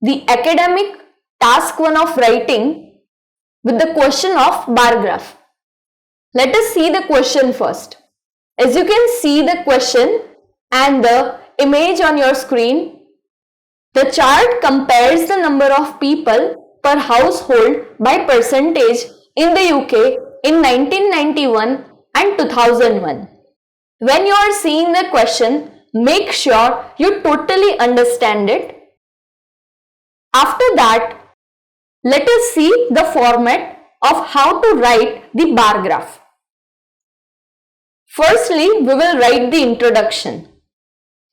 the academic task 1 of writing with the question of bar graph. Let us see the question first. As you can see the question and the image on your screen, the chart compares the number of people per household by percentage in the UK in 1991 and 2001. When you are seeing the question, make sure you totally understand it. After that, let us see the format of how to write the bar graph. Firstly, we will write the introduction.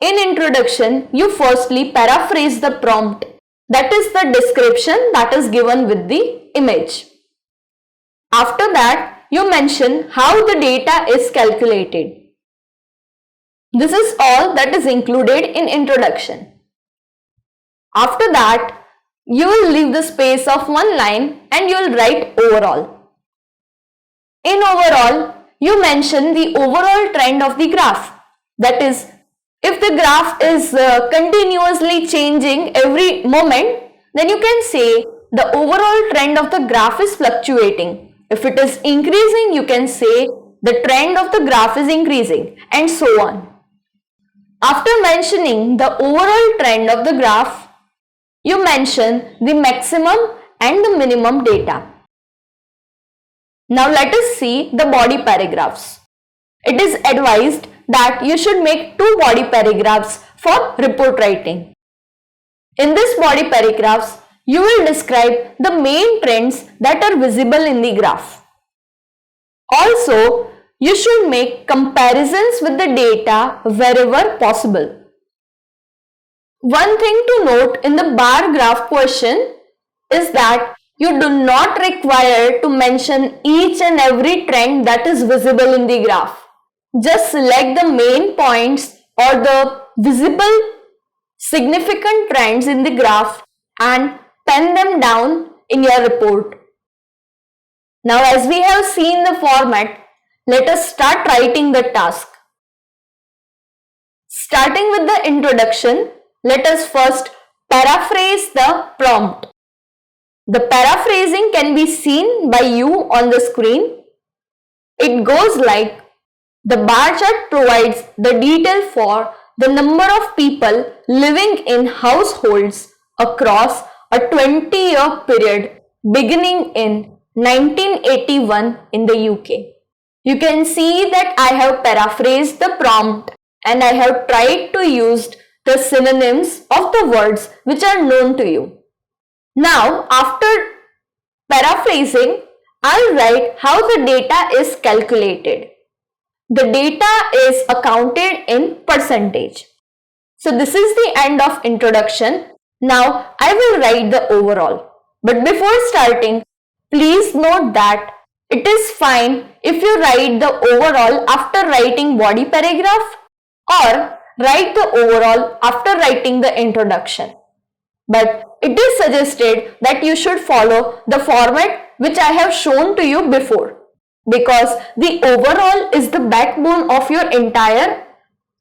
In introduction, you firstly paraphrase the prompt, that is the description that is given with the image. After that, you mention how the data is calculated. This is all that is included in introduction. After that, you will leave the space of 1 line and you will write overall. In overall, you mention the overall trend of the graph. That is, if the graph is continuously changing every moment, then you can say the overall trend of the graph is fluctuating. If it is increasing, you can say the trend of the graph is increasing, and so on. After mentioning the overall trend of the graph, you mention the maximum and the minimum data. Now let us see the body paragraphs. It is advised that you should make 2 body paragraphs for report writing. In this body paragraphs, you will describe the main trends that are visible in the graph. Also, you should make comparisons with the data wherever possible. One thing to note in the bar graph question is that you do not require to mention each and every trend that is visible in the graph. Just select the main points or the visible significant trends in the graph and pen them down in your report. Now, as we have seen the format, let us start writing the task. Starting with the introduction, let us first paraphrase the prompt. The paraphrasing can be seen by you on the screen. It goes like, the bar chart provides the detail for the number of people living in households across a 20-year period beginning in 1981 in the UK. You can see that I have paraphrased the prompt and I have tried to use the synonyms of the words which are known to you. Now, after paraphrasing, I'll write how the data is calculated. The data is accounted in percentage. So this is the end of introduction. Now I will write the overall. But before starting, please note that it is fine if you write the overall after writing body paragraph or write the overall after writing the introduction. But it is suggested that you should follow the format which I have shown to you before, because the overall is the backbone of your entire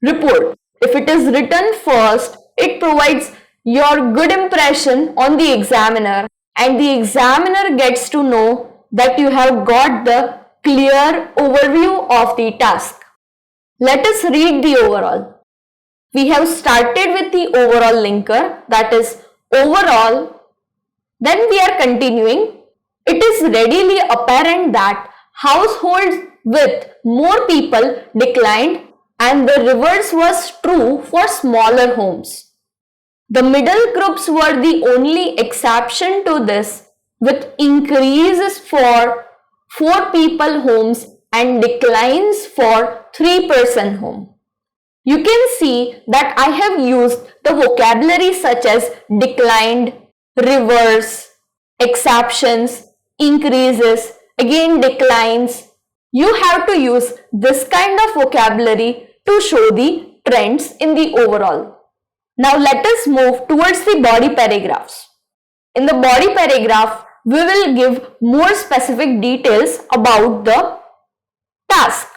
report. If it is written first, it provides your good impression on the examiner, and the examiner gets to know that you have got the clear overview of the task. Let us read the overall. We have started with the overall linker, that is overall. Then we are continuing. It is readily apparent that households with more people declined and the reverse was true for smaller homes. The middle groups were the only exception to this, with increases for 4 people homes and declines for 3-person home. You can see that I have used the vocabulary such as declined, reverse, exceptions, increases, again declines. You have to use this kind of vocabulary to show the trends in the overall. Now let us move towards the body paragraphs. In the body paragraph, we will give more specific details about the task.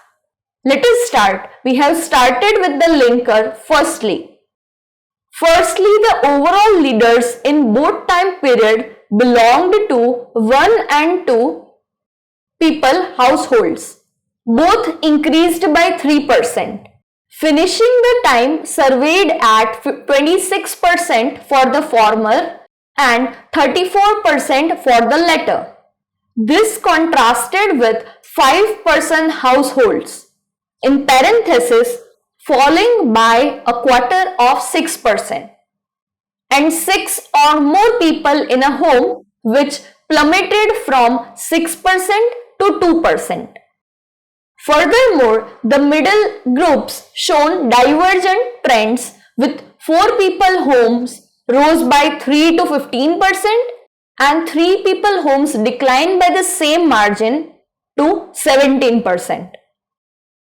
Let us start. We have started with the linker firstly. Firstly, the overall leaders in both time period belonged to 1 and 2 people households. Both increased by 3%, finishing the time surveyed at 26% for the former and 34% for the latter. This contrasted with 5% households, in parenthesis, falling by a quarter of 6%, and 6 or more people in a home, which plummeted from 6% to 2%. Furthermore, the middle groups shown divergent trends, with 4 people homes rose by 3 to 15% and 3 people homes declined by the same margin to 17%.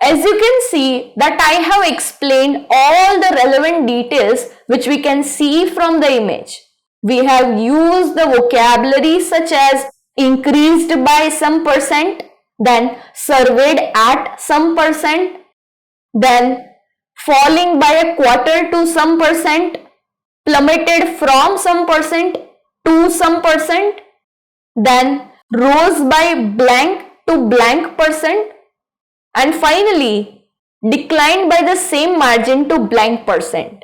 As you can see that I have explained all the relevant details which we can see from the image. We have used the vocabulary such as increased by some percent, then surveyed at some percent, then falling by a quarter to some percent, plummeted from some percent to some percent, then rose by blank to blank percent, and finally declined by the same margin to blank percent.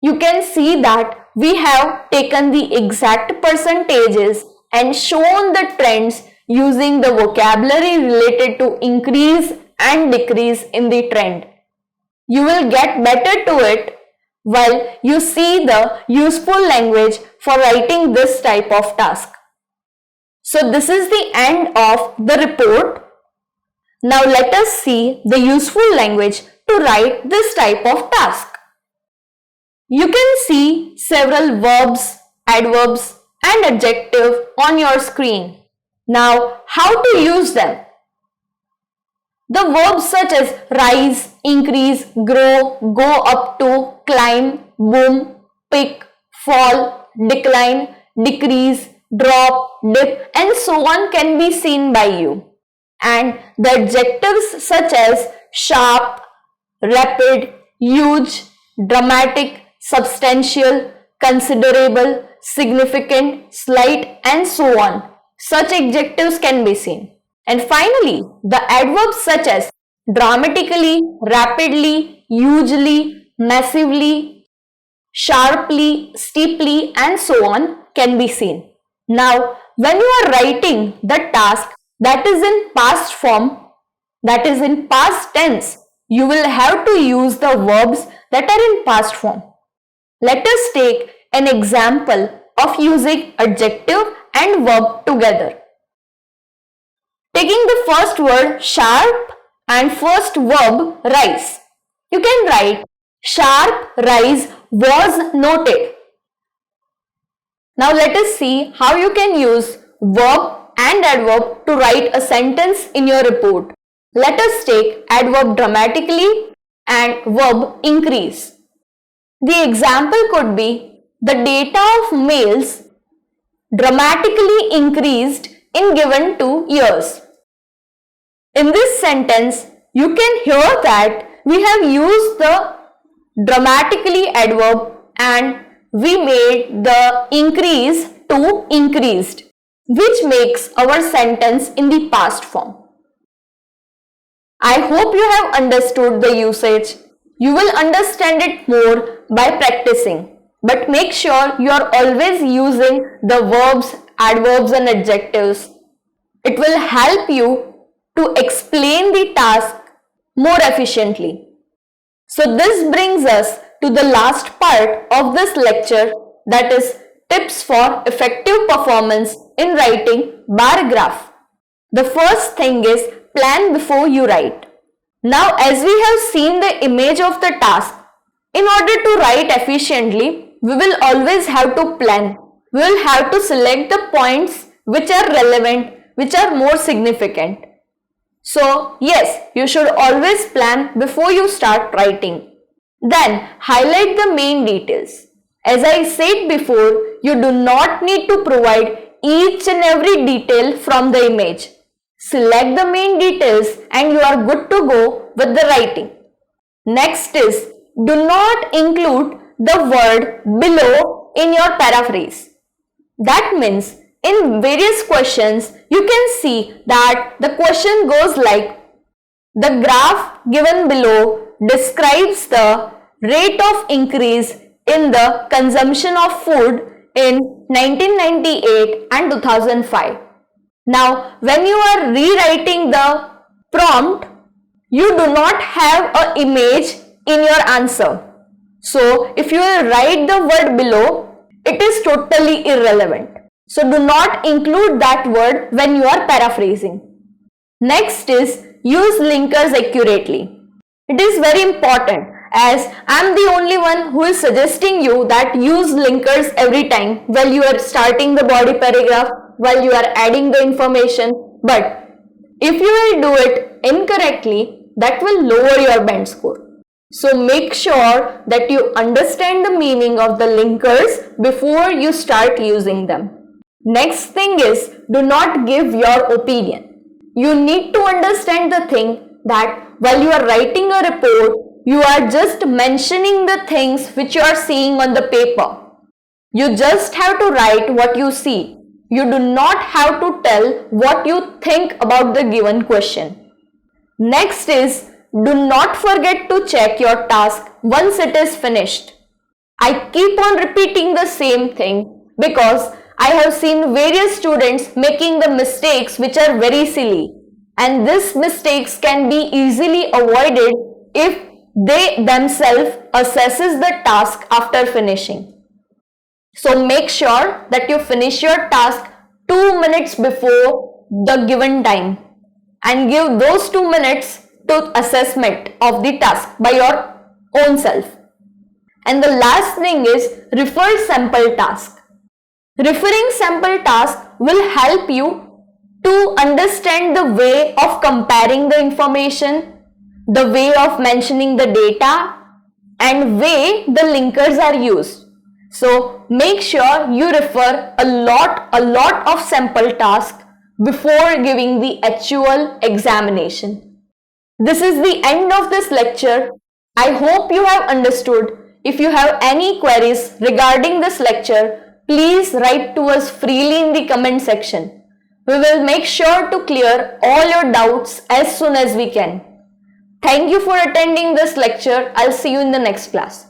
You can see that we have taken the exact percentages and shown the trends using the vocabulary related to increase and decrease in the trend. You will get better to it while you see the useful language for writing this type of task. So this is the end of the report. Now let us see the useful language to write this type of task. You can see several verbs, adverbs and adjectives on your screen. Now how to use them? The verbs such as rise, increase, grow, go up to, climb, boom, pick, fall, decline, decrease, drop, dip and so on can be seen by you. And the adjectives such as sharp, rapid, huge, dramatic, substantial, considerable, significant, slight and so on. Such adjectives can be seen. And finally, the adverbs such as dramatically, rapidly, hugely, massively, sharply, steeply and so on can be seen. Now, when you are writing the task that is in past form, that is in past tense, you will have to use the verbs that are in past form. Let us take an example of using adjective and verb together. Taking the first word sharp and first verb rise. You can write sharp rise was noted. Now let us see how you can use verb and adverb to write a sentence in your report. Let us take adverb dramatically and verb increase. The example could be the data of males dramatically increased in given 2 years. In this sentence, you can hear that we have used the dramatically adverb and we made the increase to increased, which makes our sentence in the past form. I hope you have understood the usage. You will understand it more by practicing, but make sure you are always using the verbs, adverbs and adjectives. It will help you to explain the task more efficiently. So this brings us to the last part of this lecture, that is tips for effective performance in writing bar graph. The first thing is plan before you write. Now as we have seen the image of the task, in order to write efficiently, we will always have to plan. We will have to select the points which are relevant, which are more significant. So yes, you should always plan before you start writing. Then highlight the main details. As I said before, you do not need to provide each and every detail from the image. Select the main details and you are good to go with the writing. Next is, do not include the word below in your paraphrase. That means in various questions, you can see that the question goes like, the graph given below describes the rate of increase in the consumption of food in 1998 and 2005. Now, when you are rewriting the prompt, you do not have an image in your answer. So, if you will write the word below, it is totally irrelevant. So, do not include that word when you are paraphrasing. Next is use linkers accurately. It is very important, as I am the only one who is suggesting you that use linkers every time while you are starting the body paragraph, while you are adding the information. But if you will do it incorrectly, that will lower your band score. So make sure that you understand the meaning of the linkers before you start using them. Next thing is, do not give your opinion. You need to understand the thing that while you are writing a report, you are just mentioning the things which you are seeing on the paper. You just have to write what you see. You do not have to tell what you think about the given question. Next is, do not forget to check your task once it is finished. I keep on repeating the same thing because I have seen various students making the mistakes which are very silly, and these mistakes can be easily avoided if they themselves assesses the task after finishing. So make sure that you finish your task 2 minutes before the given time and give those 2 minutes to assessment of the task by your own self. And the last thing is refer sample task. Referring sample task will help you to understand the way of comparing the information, the way of mentioning the data, and way the linkers are used. So make sure you refer a lot of sample tasks before giving the actual examination. This is the end of this lecture. I hope you have understood. If you have any queries regarding this lecture, please write to us freely in the comment section. We will make sure to clear all your doubts as soon as we can. Thank you for attending this lecture. I'll see you in the next class.